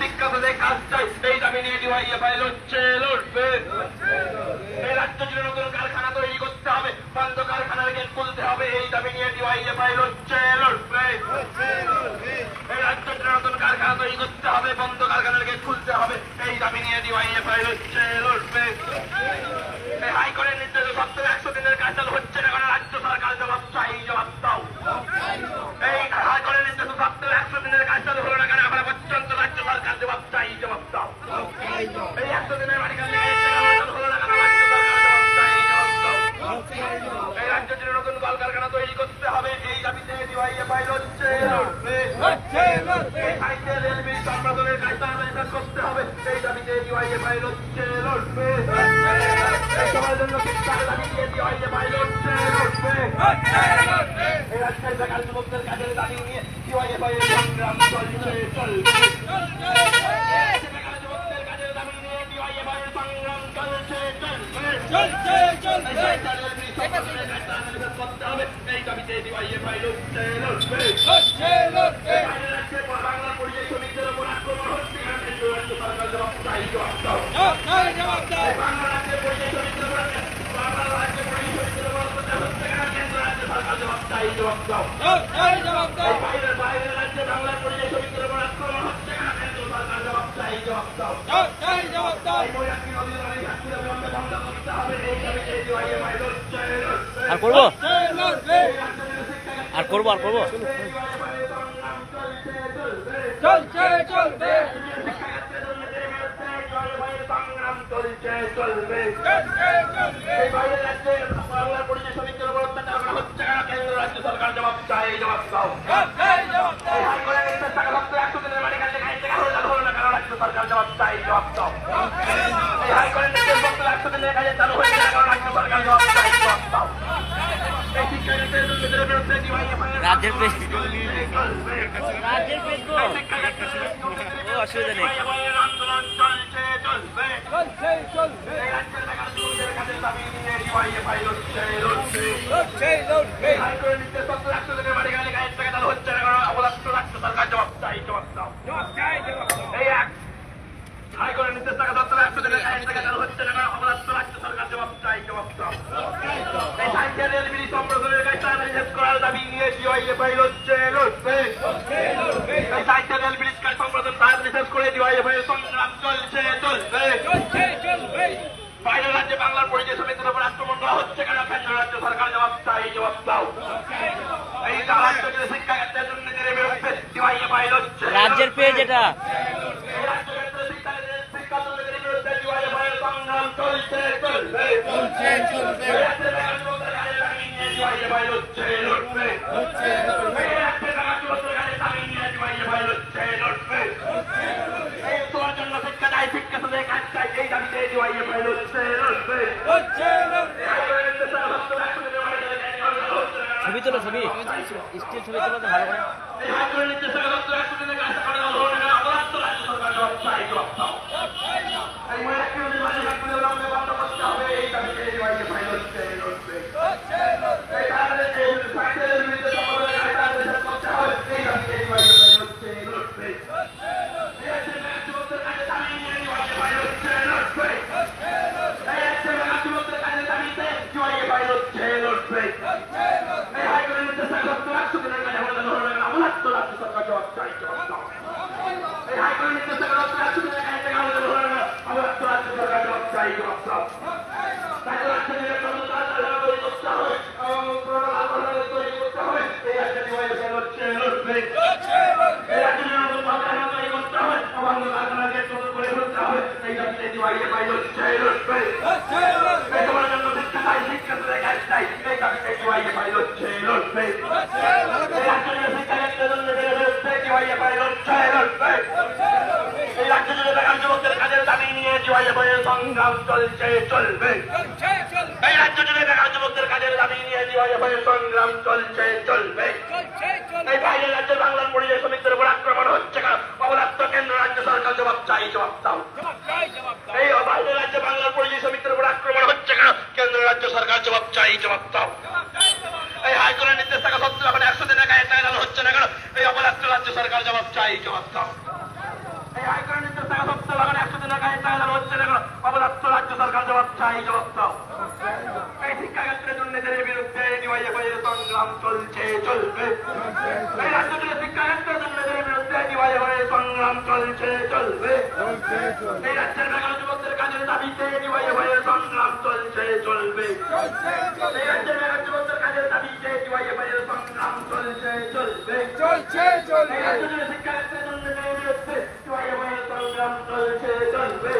শিক্ষা কাজ চাই, এই দাবি নিয়ে ডিওয়াইএফআই লড়ছে, লড়বে। এই রাজ্য জুড়ে নতুন কারখানা তৈরি করতে হবে, বন্ধ কারখানার গেট খুলতে হবে, এই দাবি নিয়ে ডিওয়াইএফআই লড়ছে, লড়বে। এই রাজ্য জুড়ে নতুন কারখানা তৈরি করতে হবে, বন্ধ কারখানার গেট খুলতে হবে, এই দাবি নিয়ে ডিওয়াইএফআই লড়ছে, লড়বে। এই হাইকোর্টের নির্দেশে সপ্তাহে 100 দিনের কাজ চালু হচ্ছে না, কারণ রাজ্য সরকার জবাব চাই, জবাব দাও। এই হাইকোর্টের নির্দেশে সপ্তাহে 100 দিনের কাজ চালু হলো না, কারণ এখন পর্যন্ত রাজ্য সরকার জবাব চাই, জবাব দাও। এই 100 দিনের মেডিকেল চালু হলো না, কারণ রাজ্য সরকার জবাব চাই, জবাব দাও। এই রাজ্য জুড়ে নতুন কলকারখানা তৈরি করতে হবে, এই দাবিতে ডিওয়াইএফআই লড়ছে, লড়বে। এই সাহিত্যের রেলওয়ে সম্পাদনের কাজ তাড়াতাড়ি করতে হবে, এই দাবিতে ডিওয়াইএফআই লড়ছে, লড়বে। সবার জন্য শিক্ষার দাবি দিয়ে ডিওয়াইএফআই লড়ছে, লড়বে। এই রাজ্যের বেকার যুবকদের কাজের দাবি নিয়ে ডিওয়াইএফআই এর সংগ্রাম চলছে, চলবে। বেকার যুবকদের কাজের দাবি নিয়ে ডিওয়াইএফআই এর সংগ্রাম চলছে, চলবে। করতে হবে, এই দাবিতে ডিওয়াইএফআই লড়ছে, লড়বে। বাংলা পরিযায়ী শ্রমিকদের উপর আক্রমণ হচ্ছে, রাজ্য সরকার জবাব চাই, জবাব দাও। বাংলা রাজ্যের পরিযায়ী শ্রমিকদের উপর বাংলা রাজ্যের পরিযায়ী শ্রমিকদের উপর অত্যাচার হচ্ছে, কেন্দ্র রাজ্য সরকার জবাব চাই, জবাব দাও। বাইরের রাজ্যে বাংলার পরিযায়ী শ্রমিকদের উপর আক্রমণ হচ্ছে, কেন্দ্র সরকার জবাব চাই, জবাব দাও। আর করবো আর করবো আর করবো চলছে, চলবে। সংগ্রাম চলছে, চলবে। এই বাইরের রাজ্যে বাংলার পরিযায়ী শ্রমিকদের উপর অত্যাচার করা হচ্ছে, কেন্দ্র রাজ্য সরকার জবাব চাই, জবাব দাও। এই হাইকোর্টের নির্দেশ থাকা সত্ত্বেও 100 দিনের মেডিকেল হলো না, কারণ রাজ্য সরকার জবাব চাই, জবাব দাও। এই হাইকোর্টের নির্দেশ সত্ত্বেও 100 দিনের কাজে চালু হয়েছে না, কারণ রাজ্য সরকার জবাব চাই, জবাব দাও। এই শিক্ষা ক্ষেত্রে বিরুদ্ধে রাজ্যের অসুবিধা নেই। আন্দোলন চলছে, চলবে। এই রাজ্যের বেকার যুবকদের কাজের দাবি নিয়ে ডিওয়াইএফআই লড়ছে, লড়বে। হাইকোর্টের নির্দেশ সত্ত্বেও 100 দিনের মেডিকেল গায়ের টাকা চালু হচ্ছে না, কারণ অবদার্থ রাজ্য সরকার জবাব চাই, জবাব দাও। এই হাইকোর্টের নির্দেশ থাকা সত্ত্বেও 100 দিনের গায়ের টাকা চালু হচ্ছে না, কারণ অবদার্থ রাজ্য সরকার জবাব চাই, জবাব দাও। এই সাহিত্যের রেলওয়ে সম্প্রসারণের কাজ তাড়াতাড়ি শেষ করার দাবি নিয়ে ডিওয়াইএফআই লড়ছে, লড়বে। এই সাহিত্যের রেল ব্রিজ কাজ সম্প্রসারণ তাড়াতাড়ি শেষ করে ডিওয়াইএফআই এর সংগ্রাম চলছে, চলবে। বাইরের রাজ্যে বাংলার পরিযায়ী শ্রমিকদের উপর আক্রমণ করা হচ্ছে, কেন কেন্দ্র রাজ্য সরকার জবাব চাই, জবাব দাও। এই রাজ্য জুড়ে শিক্ষা ক্ষেত্রে দুর্নীতির বিরুদ্ধে ডিওয়াইএফআই লড়ছে। রাজ্যের পেজ এটা সংগ্রাম চলছে, চলবে। ছবি তোলো, ছবি স্টিল ছবি তোলো তো ভালো করে। সংগ্রাম চলছে, চলবে। এই রাজ্য জুড়ে বেকার যুবকদের কাজের দাবি নিয়ে ডিওয়াইএফআই এর সংগ্রাম চলছে, চলবে। এই বাইরের রাজ্যের বাংলার পরিযায়ী শ্রমিকদের উপর আক্রমণ হচ্ছে, অবদার্থ কেন্দ্র রাজ্য সরকার জবাব চাই, জবাব দাও। এই বাইরের রাজ্যে বাংলার পরিযায়ী শ্রমিকদের উপর আক্রমণ হচ্ছে, কেন্দ্র রাজ্য সরকার জবাব চাই, জবাব দাও। এই হাইকোর্টের নির্দেশ থাকা সত্ত্বেও এখন 100 দিনের গায়ে টাকা হচ্ছে না, এই অবদার্থ রাজ্য সরকার জবাব চাই, জবাব দাও। এই হাইকোর্টের নির্দেশ থাকা সত্ত্বেও লাগানো 100 দিনের কাজে চাহিদা হচ্ছে না কেন? অবদার্থ রাজ্য সরকার জবাব চাই, জবাব দাও। এই শিক্ষাক্ষেত্রে দুর্নীতির বিরুদ্ধে ডিওয়াইএফআই এর সংগ্রাম চলছে, চলবে। এই রাজ্য জুড়ে শিক্ষাক্ষেত্রে দুর্নীতির বিরুদ্ধে ডিওয়াইএফআই এর সংগ্রাম চলছে, চলবে। এই রাজ্যের বেকার যুবকদের কাজের দাবিতে ডিওয়াইএফআই এর সংগ্রাম চলছে, চলবে। এই রাজ্যের বেকার যুবকদের কাজের দাবিতে ডিওয়াইএফআই এর সংগ্রাম চলছে, চলবে। এই রাজ্য জুড়ে শিক্ষাক্ষেত্রে দুর্নীতির বিরুদ্ধে ডিওয়াইএফআই এর সংগ্রাম চলছে, চলবে।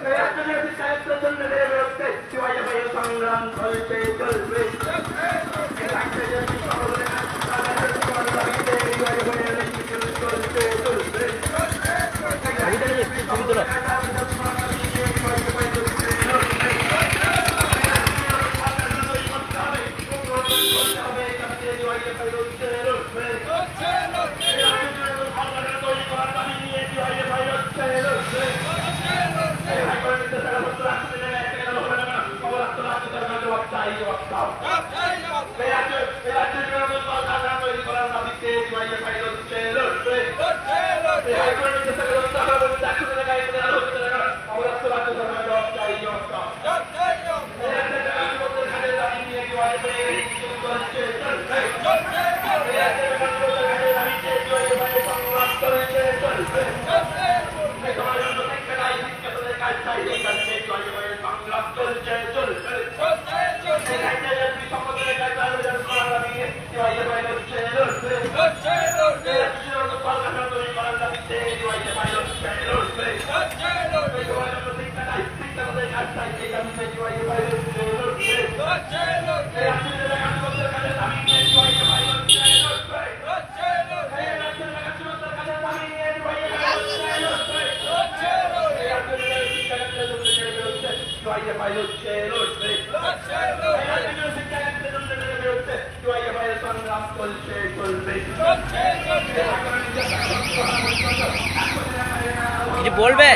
এই রাজ্য জুড়ে শিক্ষাক্ষেত্রে দুর্নীতির বিরুদ্ধে ডিওয়াইএফআই এর সংগ্রাম চলছে, চলবে। এই রাজ্যে যে সকলের দাবিতে ডিওয়াইএফআই এর চলছে, চলবে। কিছু বলবে?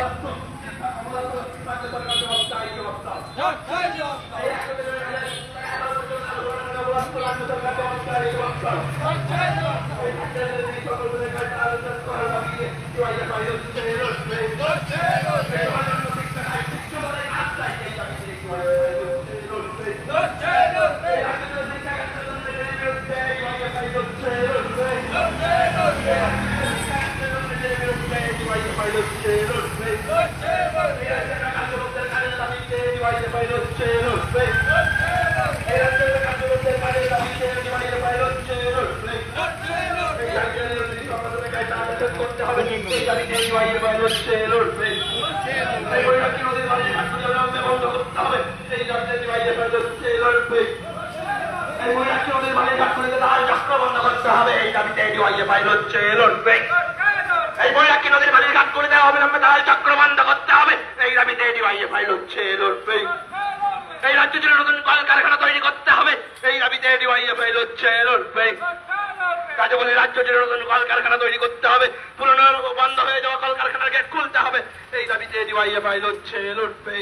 এই রাজ্য জুড়ে নতুন কলকারখানা তৈরি করতে হবে, এই দাবিতে ডিওয়াইএফআই লড়ছে, লড়বে। কাজে বলে রাজ্য জুড়ে নতুন কলকারখানা তৈরি করতে হবে, পুরনো বন্ধ হয়ে যাওয়া কলকারখানার গেট খুলতে হবে, এই দাবিতে ডিওয়াইএফআই লড়ছে, লড়বে।